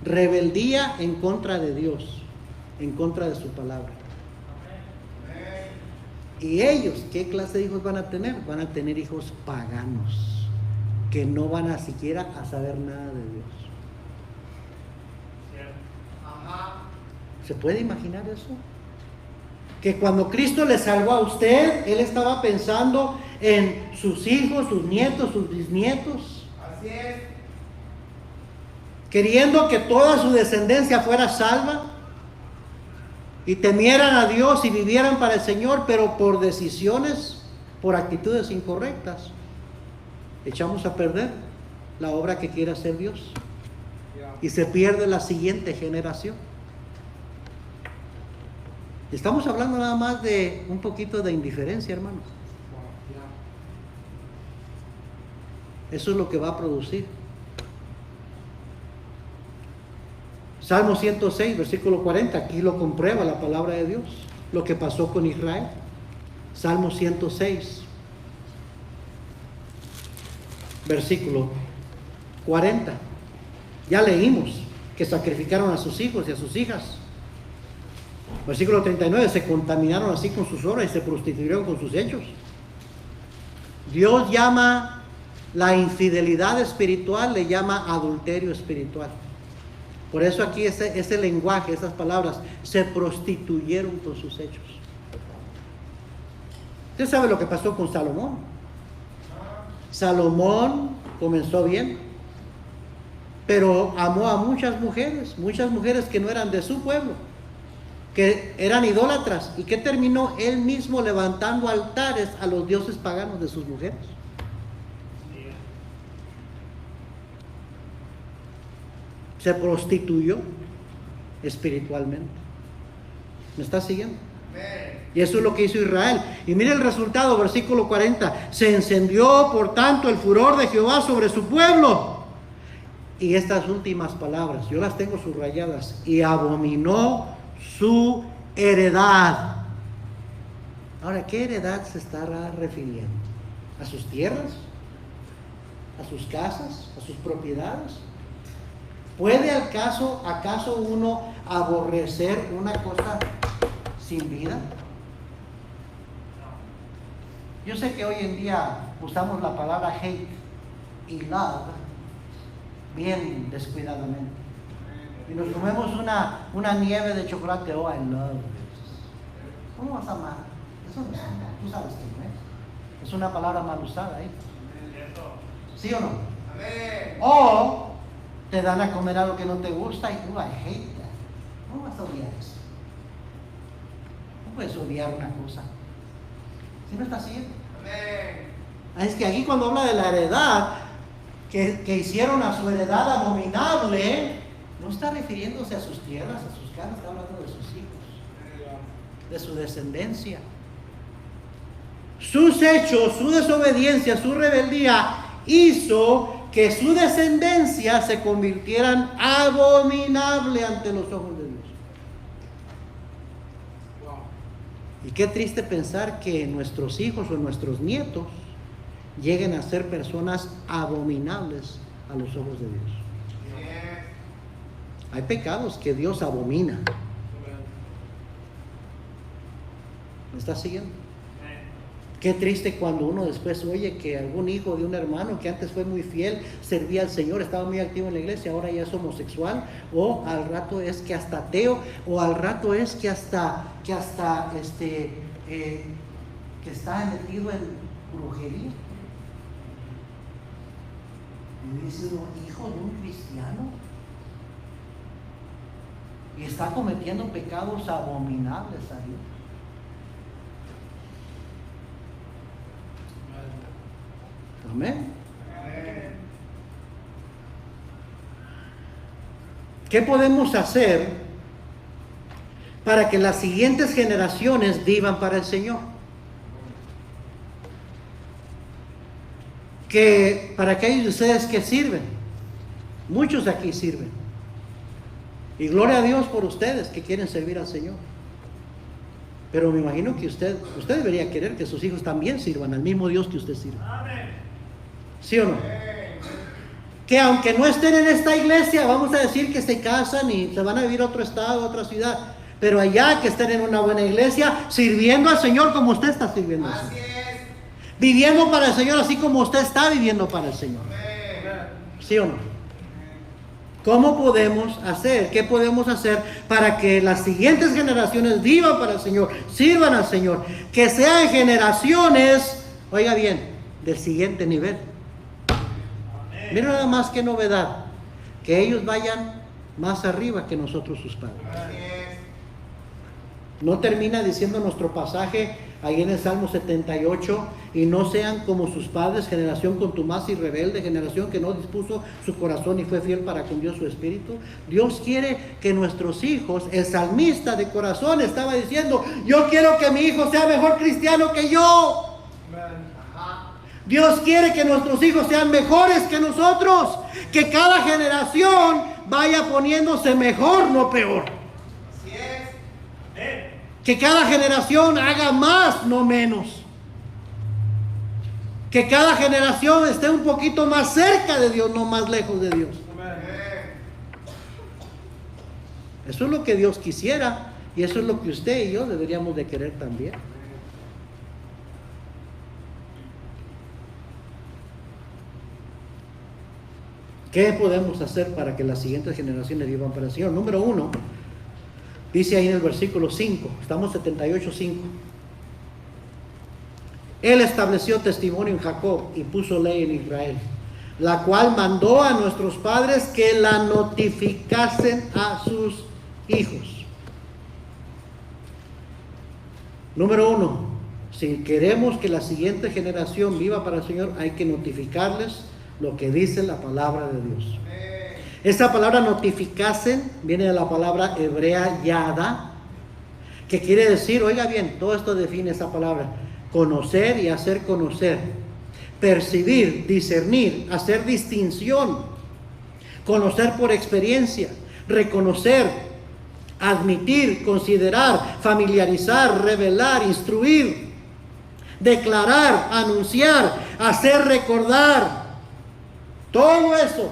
Rebeldía en contra de Dios, en contra de su palabra. Y ellos, ¿qué clase de hijos van a tener? Van a tener hijos paganos, que no van a siquiera a saber nada de Dios. ¿Se puede imaginar eso? Que cuando Cristo le salvó a usted, Él estaba pensando en sus hijos, sus nietos, sus bisnietos. Así es. Queriendo que toda su descendencia fuera salva y temieran a Dios y vivieran para el Señor, pero por decisiones, por actitudes incorrectas, echamos a perder la obra que quiere hacer Dios y se pierde la siguiente generación. Estamos hablando nada más de un poquito de indiferencia, hermanos. Eso es lo que va a producir. Salmo 106, versículo 40, aquí lo comprueba la palabra de Dios, lo que pasó con Israel. Salmo 106, versículo 40. Ya leímos que sacrificaron a sus hijos y a sus hijas. Versículo 39, se contaminaron así con sus obras y se prostituyeron con sus hechos. Dios llama la infidelidad espiritual, le llama adulterio espiritual. Por eso aquí ese lenguaje, esas palabras, se prostituyeron con sus hechos. Usted sabe lo que pasó con Salomón. Salomón comenzó bien, pero amó a muchas mujeres que no eran de su pueblo, que eran idólatras, y que terminó él mismo levantando altares a los dioses paganos de sus mujeres. Se prostituyó espiritualmente. ¿Me está siguiendo? Y eso es lo que hizo Israel. Y mire el resultado, versículo 40. Se encendió por tanto el furor de Jehová sobre su pueblo. Y estas últimas palabras, yo las tengo subrayadas. Y abominó su heredad. Ahora, ¿qué heredad se estará refiriendo? ¿A sus tierras? a sus casas, a sus propiedades. ¿Puede acaso uno aborrecer una cosa sin vida? Yo sé que hoy en día usamos la palabra hate y love bien descuidadamente. Y nos comemos una nieve de chocolate. Oh, I love this. ¿Cómo vas a amar? Eso no es amor. Tú sabes que no es. Es una palabra mal usada ahí. ¿Sí o no? Amén. O te dan a comer algo que no te gusta y tú, I hate that. ¿Cómo vas a odiar eso? No puedes odiar una cosa si no está haciendo. Amén. Es que aquí cuando habla de la heredad, que hicieron a su heredad abominable, no está refiriéndose a sus tierras, a sus casas, está hablando de sus hijos, de su descendencia. Sus hechos, su desobediencia, su rebeldía hizo que su descendencia se convirtieran abominable ante los ojos de Dios. Y qué triste pensar que nuestros hijos o nuestros nietos lleguen a ser personas abominables a los ojos de Dios. Hay pecados que Dios abomina. ¿Me estás siguiendo? Qué triste cuando uno después oye que algún hijo de un hermano que antes fue muy fiel, servía al Señor, estaba muy activo en la iglesia, ahora ya es homosexual, o al rato es que hasta ateo, o al rato es que que está metido en brujería. Y dice uno, hijo de un cristiano, y está cometiendo pecados abominables a Dios. Amén. ¿Qué podemos hacer para que las siguientes generaciones vivan para el Señor? Para aquellos de ustedes que sirven, muchos aquí sirven, y gloria a Dios por ustedes que quieren servir al Señor. Pero me imagino que usted debería querer que sus hijos también sirvan al mismo Dios que usted sirve. ¿Sí o no? Que aunque no estén en esta iglesia, vamos a decir que se casan y se van a vivir a otro estado, a otra ciudad, pero allá que estén en una buena iglesia, sirviendo al Señor como usted está sirviendo al Señor. Viviendo para el Señor así como usted está viviendo para el Señor. ¿Sí o no? ¿Cómo podemos hacer? ¿Qué podemos hacer para que las siguientes generaciones vivan para el Señor, sirvan al Señor? Que sean generaciones, oiga bien, del siguiente nivel. Mira nada más que novedad, que ellos vayan más arriba que nosotros sus padres. No termina diciendo nuestro pasaje ahí en el Salmo 78, y no sean como sus padres, generación contumaz y rebelde, generación que no dispuso su corazón y fue fiel para con Dios su espíritu. Dios quiere que nuestros hijos, el salmista de corazón estaba diciendo, yo quiero que mi hijo sea mejor cristiano que yo. Dios quiere que nuestros hijos sean mejores que nosotros, que cada generación vaya poniéndose mejor, no peor. Así es. Que cada generación haga más, no menos. Que cada generación esté un poquito más cerca de Dios, no más lejos de Dios. Eso es lo que Dios quisiera, y eso es lo que usted y yo deberíamos de querer también. ¿Qué podemos hacer para que las siguientes generaciones vivan para el Señor? Número 1, dice ahí en el versículo 5, estamos 78:5. Él estableció testimonio en Jacob y puso ley en Israel, la cual mandó a nuestros padres que la notificasen a sus hijos. Número 1, si queremos que la siguiente generación viva para el Señor, hay que notificarles lo que dice la palabra de Dios. Esa palabra notificasen viene de la palabra hebrea yada, que quiere decir, oiga bien, todo esto define esa palabra: conocer y hacer conocer, percibir, discernir, hacer distinción, conocer por experiencia, reconocer, admitir, considerar, familiarizar, revelar, instruir, declarar, anunciar, hacer recordar. Todo eso,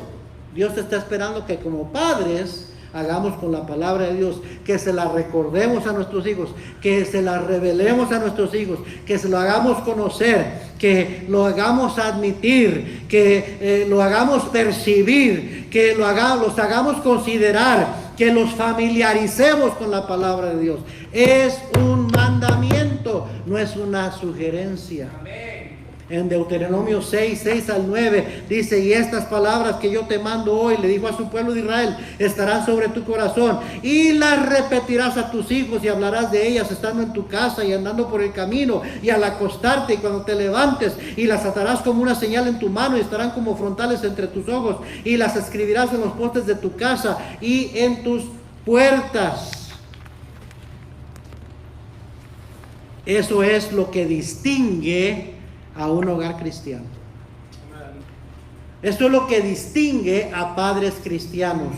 Dios está esperando que como padres hagamos con la palabra de Dios, que se la recordemos a nuestros hijos, que se la revelemos a nuestros hijos, que se lo hagamos conocer, que lo hagamos admitir, que lo hagamos percibir, que los hagamos considerar, que los familiaricemos con la palabra de Dios. Es un mandamiento, no es una sugerencia. Amén. En Deuteronomio 6 al 9 dice: y estas palabras que yo te mando hoy, le dijo a su pueblo de Israel, estarán sobre tu corazón y las repetirás a tus hijos y hablarás de ellas estando en tu casa y andando por el camino y al acostarte y cuando te levantes, y las atarás como una señal en tu mano y estarán como frontales entre tus ojos, y las escribirás en los postes de tu casa y en tus puertas. Eso es lo que distingue a un hogar cristiano. Esto es lo que distingue a padres cristianos.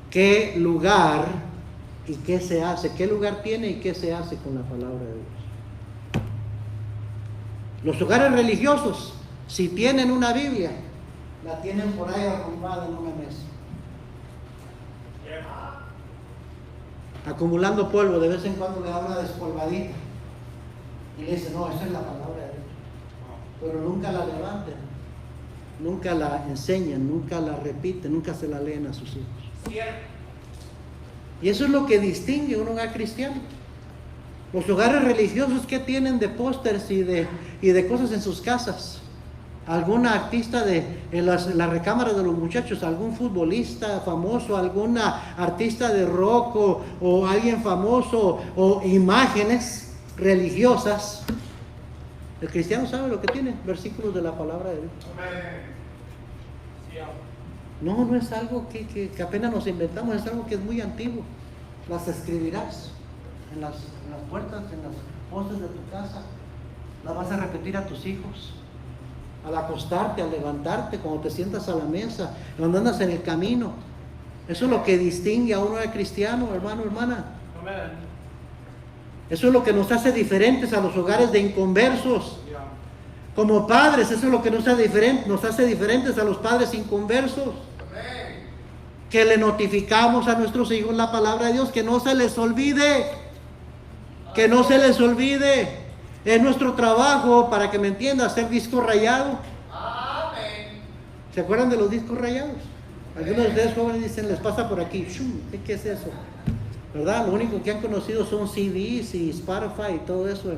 ¿Qué lugar y qué se hace? ¿Qué lugar tiene y qué se hace con la palabra de Dios? Los hogares religiosos, si tienen una Biblia, la tienen por ahí arrumbada en una mesa, acumulando polvo. De vez en cuando le da una despolvadita y le dice: no, esa es la palabra de Dios. Pero nunca la levantan, nunca la enseñan, nunca la repiten, nunca se la leen a sus hijos. Cierto. Y eso es lo que distingue a un hogar cristiano. Los hogares religiosos, ¿qué tienen de pósters y de cosas en sus casas? ¿Alguna artista en las recámaras de los muchachos? ¿Algún futbolista famoso? ¿Alguna artista de rock o alguien famoso? ¿O imágenes religiosas? El cristiano sabe lo que tiene, versículos de la palabra de Dios. No es algo que apenas nos inventamos, es algo que es muy antiguo. Las escribirás en las puertas, en las postes de tu casa. Las vas a repetir a tus hijos. Al acostarte, al levantarte, cuando te sientas a la mesa, cuando andas en el camino. Eso es lo que distingue a uno de cristiano, hermano, hermana. Amén. Eso es lo que nos hace diferentes a los hogares de inconversos. Como padres, eso es lo que nos hace diferentes a los padres inconversos. Que le notificamos a nuestros hijos la palabra de Dios, que no se les olvide. Que no se les olvide. Es nuestro trabajo, para que me entienda, hacer disco rayado. ¿Se acuerdan de los discos rayados? Algunos de ustedes jóvenes dicen: les pasa por aquí. ¿Qué es eso? ¿Verdad? Lo único que han conocido son CDs y Spotify y todo eso.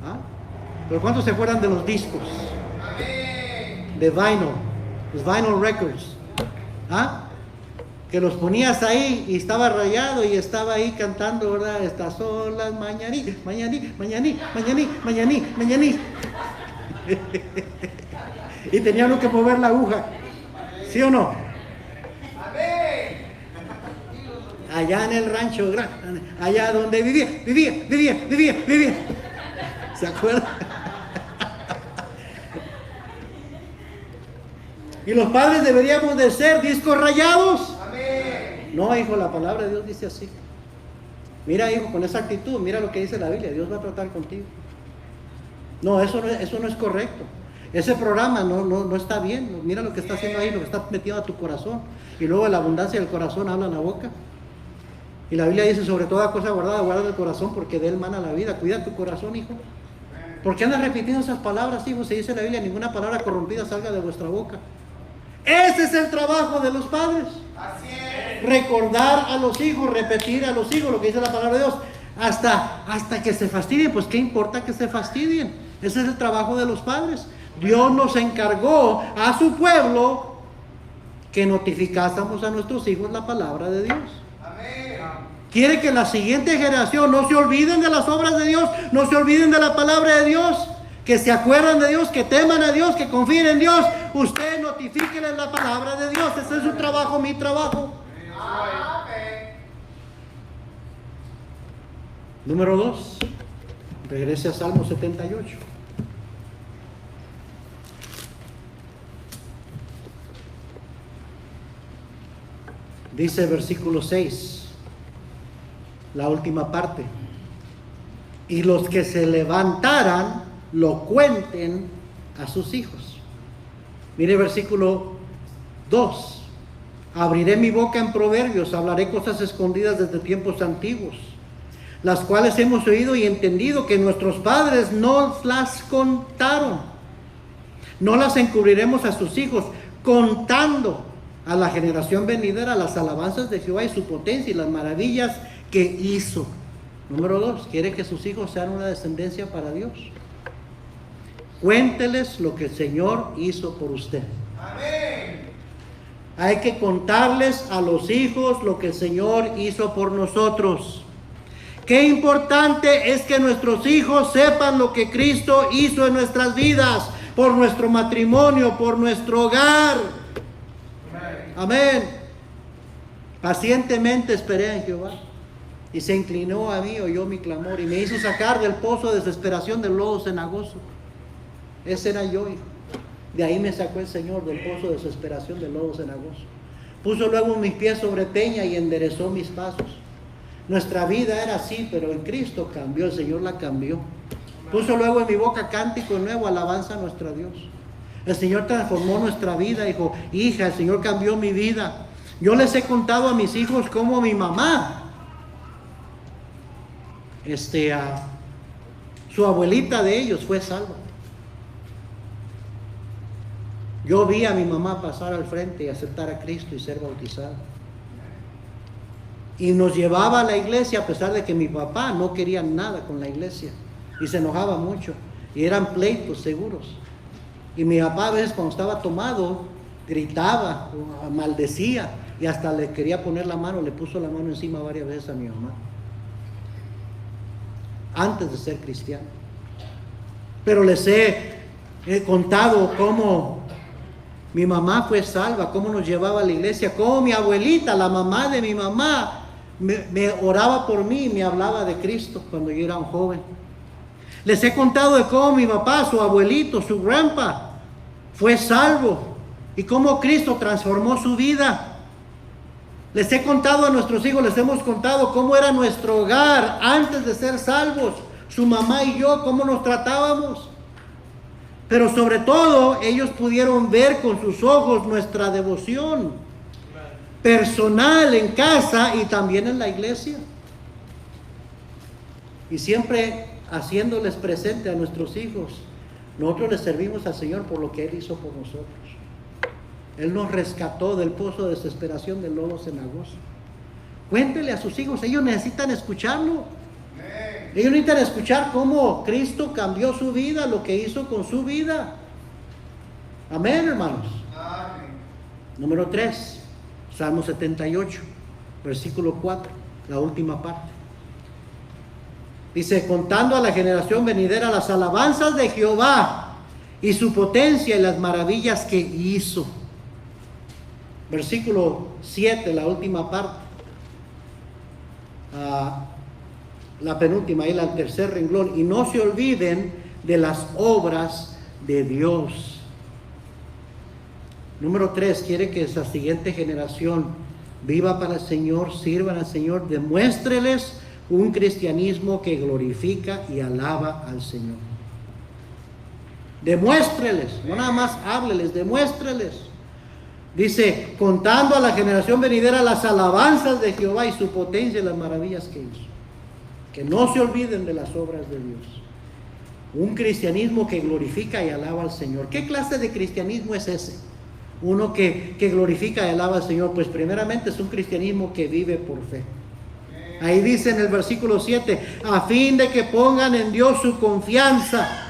¿Ah? Pero ¿cuántos se acuerdan de los discos? De vinyl, los vinyl records. ¿Ah? Que los ponías ahí y estaba rayado y estaba ahí cantando, ¿verdad? Estas son las mañaní. Y tenía uno que mover la aguja. ¿Sí o no? Allá en el rancho, allá donde vivía. ¿Se acuerdan? Y los padres deberíamos de ser discos rayados. Amén. No, hijo, la palabra de Dios dice así. Mira, hijo, con esa actitud, mira lo que dice la Biblia. Dios va a tratar contigo. No, eso no es correcto. Ese programa no está bien. Mira lo que está haciendo ahí, lo que está metido a tu corazón. Y luego la abundancia del corazón habla en la boca. Y la Biblia dice: sobre toda cosa guardada, guarda el corazón, porque de él mana la vida. Cuida tu corazón, hijo. ¿Por qué andas repitiendo esas palabras, hijo? Se dice en la Biblia: ninguna palabra corrompida salga de vuestra boca. Ese es el trabajo de los padres. Así es. Recordar a los hijos, repetir a los hijos lo que dice la palabra de Dios. Hasta que se fastidien. Pues qué importa que se fastidien. Ese es el trabajo de los padres. Dios nos encargó a su pueblo que notificásemos a nuestros hijos la palabra de Dios. Quiere que la siguiente generación no se olviden de las obras de Dios, no se olviden de la palabra de Dios, que se acuerdan de Dios, que teman a Dios, que confíen en Dios. Usted notifíqueles la palabra de Dios. Ese es su trabajo, mi trabajo. Número 2. Regrese a Salmo 78. Dice versículo 6. La última parte: y los que se levantaran lo cuenten a sus hijos. Mire versículo 2. Abriré mi boca en proverbios, hablaré cosas escondidas desde tiempos antiguos, las cuales hemos oído y entendido que nuestros padres nos las contaron. No las encubriremos a sus hijos, contando a la generación venidera las alabanzas de Jehová y su potencia y las maravillas que hizo. Número 2, quiere que sus hijos sean una descendencia para Dios. Cuénteles lo que el Señor hizo por usted. Amén. Hay que contarles a los hijos lo que el Señor hizo por nosotros. Qué importante es que nuestros hijos sepan lo que Cristo hizo en nuestras vidas, por nuestro matrimonio, por nuestro hogar. Amén. Pacientemente esperé en Jehová, y se inclinó a mí, oyó mi clamor, y me hizo sacar del pozo de desesperación del lodo cenagoso. Ese era yo, hijo. De ahí me sacó el Señor, del pozo de desesperación del lodo cenagoso. Puso luego mis pies sobre peña y enderezó mis pasos. Nuestra vida era así, pero en Cristo cambió, el Señor la cambió. Puso luego en mi boca cántico nuevo, alabanza a nuestro Dios. El Señor transformó nuestra vida, hijo. Hija, el Señor cambió mi vida. Yo les he contado a mis hijos cómo mi mamá, su abuelita de ellos fue salva. Yo vi a mi mamá pasar al frente y aceptar a Cristo y ser bautizada. Y nos llevaba a la iglesia a pesar de que mi papá no quería nada con la iglesia. Y se enojaba mucho. Y eran pleitos seguros. Y mi papá a veces cuando estaba tomado gritaba, maldecía. Y hasta le quería poner la mano, le puso la mano encima varias veces a mi mamá. Antes de ser cristiano. Pero les he contado cómo mi mamá fue salva, cómo nos llevaba a la iglesia, cómo mi abuelita, la mamá de mi mamá, me oraba por mí y me hablaba de Cristo cuando yo era un joven. Les he contado de cómo mi papá, su abuelito, su grandpa, fue salvo y cómo Cristo transformó su vida. Les he contado a nuestros hijos, les hemos contado cómo era nuestro hogar antes de ser salvos, su mamá y yo, cómo nos tratábamos. Pero sobre todo, ellos pudieron ver con sus ojos nuestra devoción personal en casa y también en la iglesia. Y siempre haciéndoles presente a nuestros hijos, nosotros les servimos al Señor por lo que Él hizo por nosotros. Él nos rescató del pozo de desesperación del lodo cenagoso. Cuéntele a sus hijos, ellos necesitan escucharlo. Ellos necesitan escuchar cómo Cristo cambió su vida, lo que hizo con su vida. Amén, hermanos. Amén. Número 3, Salmo 78, versículo 4, la última parte. Dice, contando a la generación venidera las alabanzas de Jehová y su potencia y las maravillas que hizo. Versículo 7, la última parte. La penúltima, y el tercer renglón. Y no se olviden de las obras de Dios. Número 3, quiere que esa siguiente generación viva para el Señor, sirvan al Señor, demuéstreles un cristianismo que glorifica y alaba al Señor. Demuéstreles, no nada más hábleles, demuéstreles. Dice, contando a la generación venidera las alabanzas de Jehová y su potencia y las maravillas que hizo. Que no se olviden de las obras de Dios. Un cristianismo que glorifica y alaba al Señor. ¿Qué clase de cristianismo es ese? Uno que glorifica y alaba al Señor. Pues primeramente es un cristianismo que vive por fe. Ahí dice en el versículo 7, a fin de que pongan en Dios su confianza.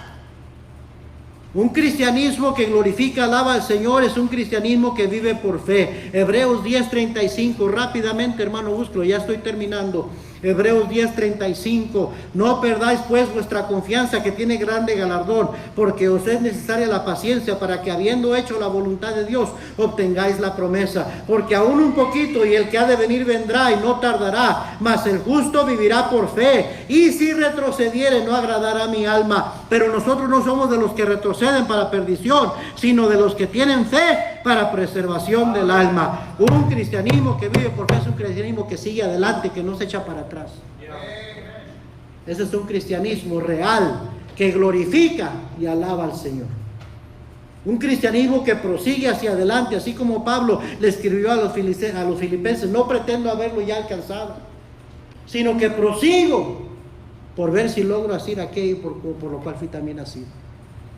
Un cristianismo que glorifica, alaba al Señor, es un cristianismo que vive por fe. Hebreos 10:35, rápidamente hermano, búscalo, ya estoy terminando. Hebreos 10:35, no perdáis pues vuestra confianza que tiene grande galardón, porque os es necesaria la paciencia para que habiendo hecho la voluntad de Dios, obtengáis la promesa. Porque aún un poquito y el que ha de venir vendrá y no tardará, mas el justo vivirá por fe. Y si retrocediere no agradará a mi alma. Pero nosotros no somos de los que retroceden para perdición, sino de los que tienen fe para preservación del alma. Un cristianismo que vive por fe es un cristianismo que sigue adelante, que no se echa para atrás. Ese es un cristianismo real que glorifica y alaba al Señor. Un cristianismo que prosigue hacia adelante, así como Pablo le escribió a los filipenses: no pretendo haberlo ya alcanzado, sino que prosigo por ver si logro hacer aquello por lo cual fui también nacido.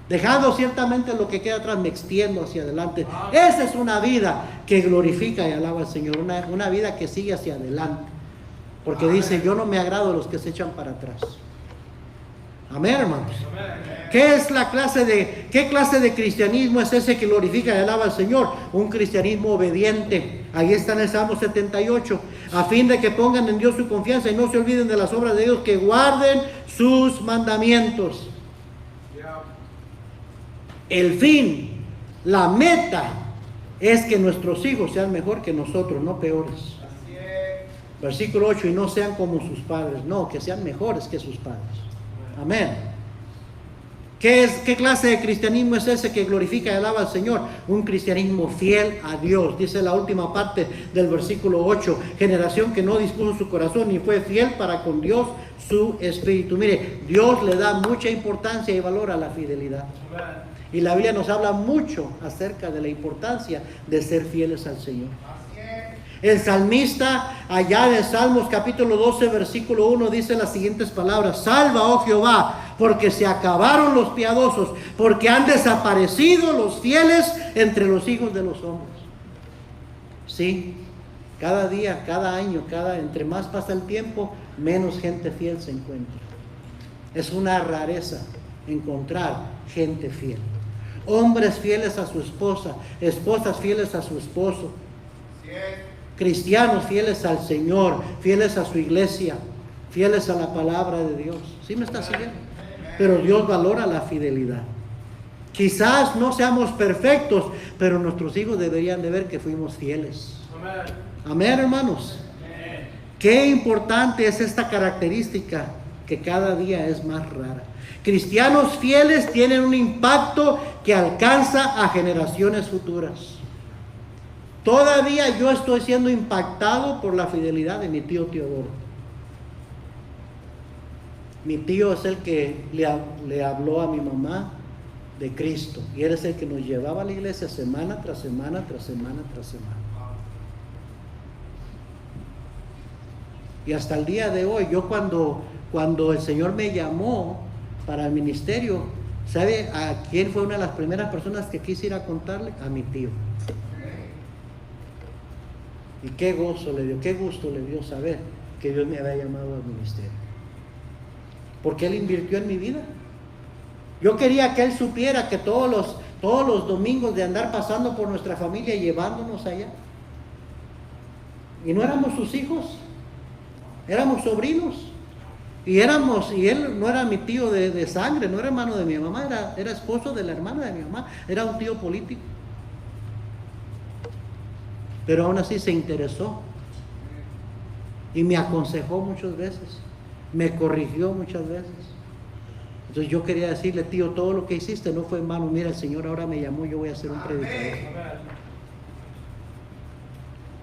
Dejando ciertamente lo que queda atrás, me extiendo hacia adelante. Esa es una vida que glorifica y alaba al Señor, una vida que sigue hacia adelante, porque dice: yo no me agrado de los que se echan para atrás. Amén, hermanos. ¿Qué clase de cristianismo es ese que glorifica y alaba al Señor? Un cristianismo obediente. Ahí está en el Salmo 78. A fin de que pongan en Dios su confianza y no se olviden de las obras de Dios, que guarden sus mandamientos. El fin, la meta, es que nuestros hijos sean mejor que nosotros, no peores. Versículo 8: y no sean como sus padres. No, que sean mejores que sus padres. Amén. ¿Qué clase de cristianismo es ese que glorifica y alaba al Señor? Un cristianismo fiel a Dios. Dice la última parte del versículo 8: generación que no dispuso su corazón ni fue fiel para con Dios su espíritu. Mire, Dios le da mucha importancia y valor a la fidelidad. Y la Biblia nos habla mucho acerca de la importancia de ser fieles al Señor. El salmista, allá en Salmos capítulo 12, versículo 1, dice las siguientes palabras: salva, oh Jehová, porque se acabaron los piadosos, porque han desaparecido los fieles entre los hijos de los hombres. Sí, cada día, cada año, entre más pasa el tiempo, menos gente fiel se encuentra. Es una rareza encontrar gente fiel. Hombres fieles a su esposa, esposas fieles a su esposo, cristianos fieles al Señor, fieles a su iglesia, fieles a la palabra de Dios. ¿Sí me está siguiendo? Pero Dios valora la fidelidad. Quizás no seamos perfectos, pero nuestros hijos deberían de ver que fuimos fieles. Amén, hermanos. Qué importante es esta característica que cada día es más rara. Cristianos fieles tienen un impacto que alcanza a generaciones futuras. Todavía yo estoy siendo impactado por la fidelidad de mi tío Teodoro. Mi tío es el que le habló a mi mamá de Cristo, y él es el que nos llevaba a la iglesia semana tras semana, tras semana, tras semana. Y hasta el día de hoy, yo cuando el Señor me llamó para el ministerio, ¿sabe a quién fue una de las primeras personas que quise ir a contarle? A mi tío. Y qué gozo le dio, qué gusto le dio saber que Dios me había llamado al ministerio, porque Él invirtió en mi vida. Yo quería que Él supiera que todos los domingos de andar pasando por nuestra familia, llevándonos allá, y no éramos sus hijos, éramos sobrinos. Y él no era mi tío de sangre, no era hermano de mi mamá, era esposo de la hermana de mi mamá, era un tío político. Pero aún así se interesó y me aconsejó muchas veces, me corrigió muchas veces. Entonces yo quería decirle: tío, todo lo que hiciste no fue en vano. Mira, el Señor ahora me llamó, yo voy a ser un predicador.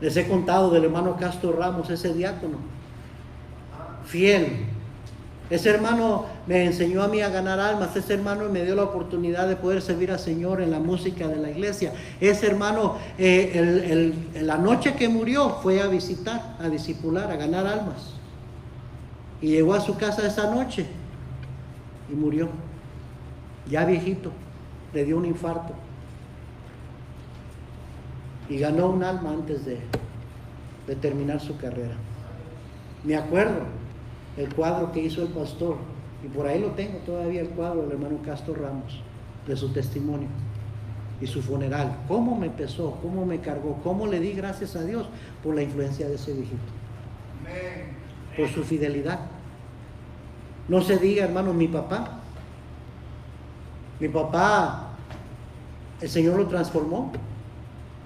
Les he contado del hermano Castro Ramos, ese diácono fiel. Ese hermano me enseñó a mí a ganar almas. Ese hermano me dio la oportunidad de poder servir al Señor en la música de la iglesia. Ese hermano, la noche que murió, fue a visitar, a discipular, a ganar almas. Y llegó a su casa esa noche y murió. Ya viejito, le dio un infarto. Y ganó un alma antes de terminar su carrera. Me acuerdo el cuadro que hizo el pastor, y por ahí lo tengo todavía, el cuadro del hermano Castro Ramos, de su testimonio y su funeral. Cómo me pesó, cómo me cargó, cómo le di gracias a Dios por la influencia de ese viejito, por su fidelidad. No se diga, hermano, mi papá, el Señor lo transformó.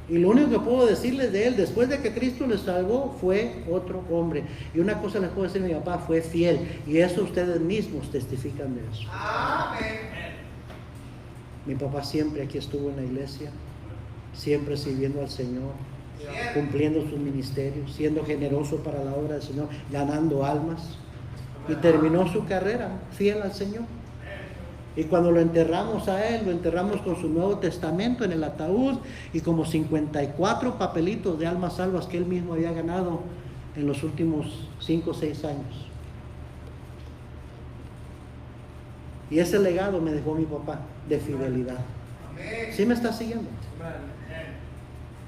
Y lo único que puedo decirles de él, después de que Cristo le salvó, fue otro hombre. Y una cosa les puedo decir: mi papá fue fiel. Y eso ustedes mismos testifican de eso. Amén. Mi papá siempre aquí estuvo en la iglesia, siempre sirviendo al Señor, cumpliendo su ministerio, siendo generoso para la obra del Señor, ganando almas. Y terminó su carrera fiel al Señor. Y cuando lo enterramos a él, lo enterramos con su Nuevo Testamento en el ataúd y como 54 papelitos de almas salvas que él mismo había ganado en los últimos 5 o 6 años. Y ese legado me dejó mi papá de fidelidad. ¿Sí me está siguiendo?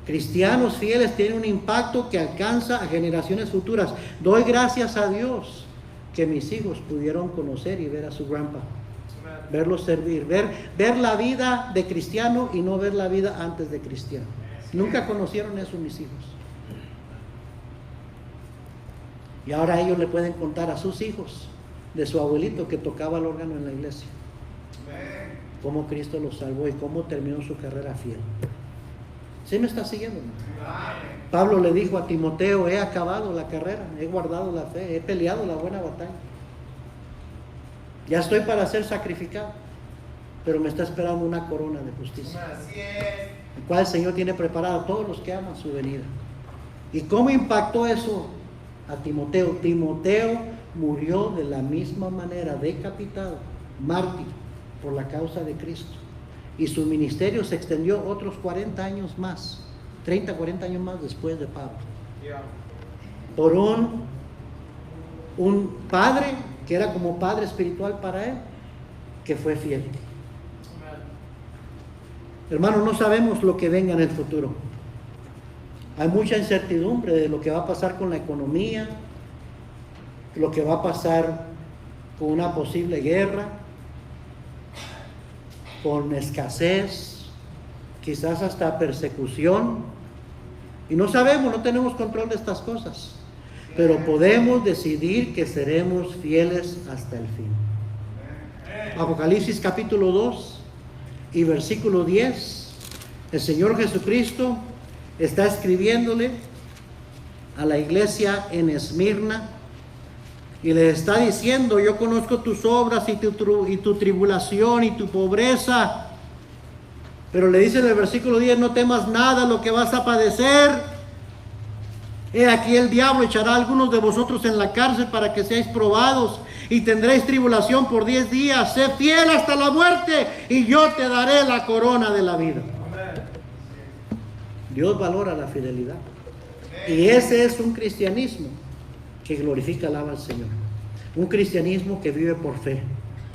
Cristianos fieles tienen un impacto que alcanza a generaciones futuras. Doy gracias a Dios que mis hijos pudieron conocer y ver a su grandpa, verlo servir, ver la vida de cristiano y no ver la vida antes de cristiano. Nunca conocieron eso mis hijos. Y ahora ellos le pueden contar a sus hijos de su abuelito que tocaba el órgano en la iglesia, cómo Cristo los salvó y cómo terminó su carrera fiel. ¿Sí me está siguiendo? Pablo le dijo a Timoteo: he acabado la carrera, he guardado la fe, he peleado la buena batalla. Ya estoy para ser sacrificado, pero me está esperando una corona de justicia, el cual el Señor tiene preparado a todos los que aman su venida. ¿Y cómo impactó eso a Timoteo? Timoteo murió de la misma manera, decapitado, mártir por la causa de Cristo. Y su ministerio se extendió otros 40 años más, 30, 40 años más después de Pablo. Por un padre que era como padre espiritual para él, que fue fiel. Hermanos, no sabemos lo que venga en el futuro. Hay mucha incertidumbre de lo que va a pasar con la economía, lo que va a pasar con una posible guerra, con escasez, quizás hasta persecución. Y no sabemos, no tenemos control de estas cosas, pero podemos decidir que seremos fieles hasta el fin. Apocalipsis capítulo 2 y versículo 10, el Señor Jesucristo está escribiéndole a la iglesia en Esmirna y le está diciendo: yo conozco tus obras y tu tribulación y tu pobreza. Pero le dice en el versículo 10: no temas nada lo que vas a padecer. He aquí el diablo echará a algunos de vosotros en la cárcel para que seáis probados y tendréis tribulación por 10 días. Sé fiel hasta la muerte y yo te daré la corona de la vida. Dios valora la fidelidad. Y ese es un cristianismo que glorifica, alaba al Señor. Un cristianismo que vive por fe,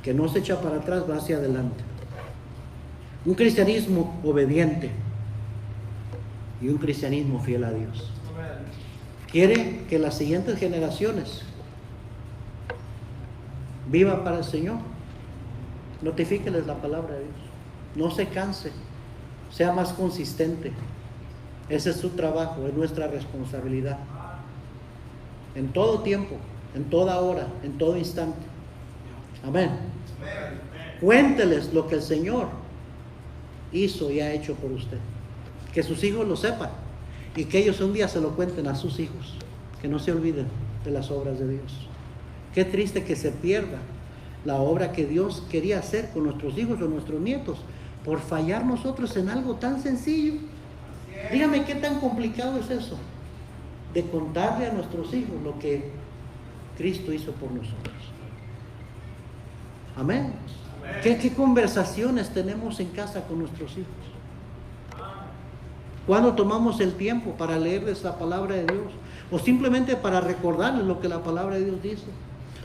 que no se echa para atrás, va hacia adelante. Un cristianismo obediente y un cristianismo fiel a Dios. Quiere que las siguientes generaciones vivan para el Señor. Notifíqueles la palabra de Dios. No se canse, sea más consistente. Ese es su trabajo, es nuestra responsabilidad. En todo tiempo, en toda hora, en todo instante. Amén. Cuénteles lo que el Señor hizo y ha hecho por usted. Que sus hijos lo sepan y que ellos un día se lo cuenten a sus hijos. Que no se olviden de las obras de Dios. Qué triste que se pierda la obra que Dios quería hacer con nuestros hijos o nuestros nietos por fallar nosotros en algo tan sencillo. Dígame qué tan complicado es eso, de contarle a nuestros hijos lo que Cristo hizo por nosotros. Amén. ¿Qué conversaciones tenemos en casa con nuestros hijos? ¿Cuándo tomamos el tiempo para leerles la palabra de Dios? O simplemente para recordarles lo que la palabra de Dios dice,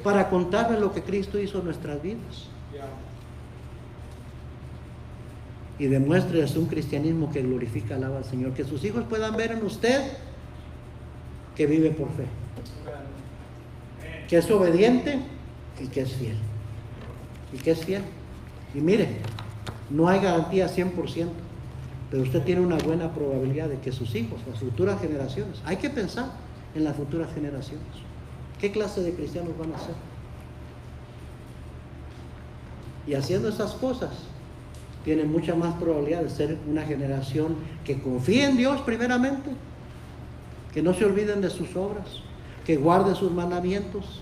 para contarles lo que Cristo hizo en nuestras vidas. Y demuéstreles un cristianismo que glorifica, alaba al Señor. Que sus hijos puedan ver en usted que vive por fe, que es obediente y que es fiel. Y que es fiel. Y mire, no hay garantía 100%, pero usted tiene una buena probabilidad de que sus hijos, las futuras generaciones, hay que pensar en las futuras generaciones. ¿Qué clase de cristianos van a ser? Y haciendo esas cosas, tienen mucha más probabilidad de ser una generación que confíe en Dios primeramente, que no se olviden de sus obras, que guarden sus mandamientos,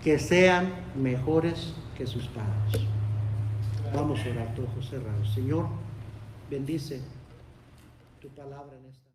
que sean mejores que sus padres. Vamos a orar, todos cerrados. Señor, bendice tu palabra en esta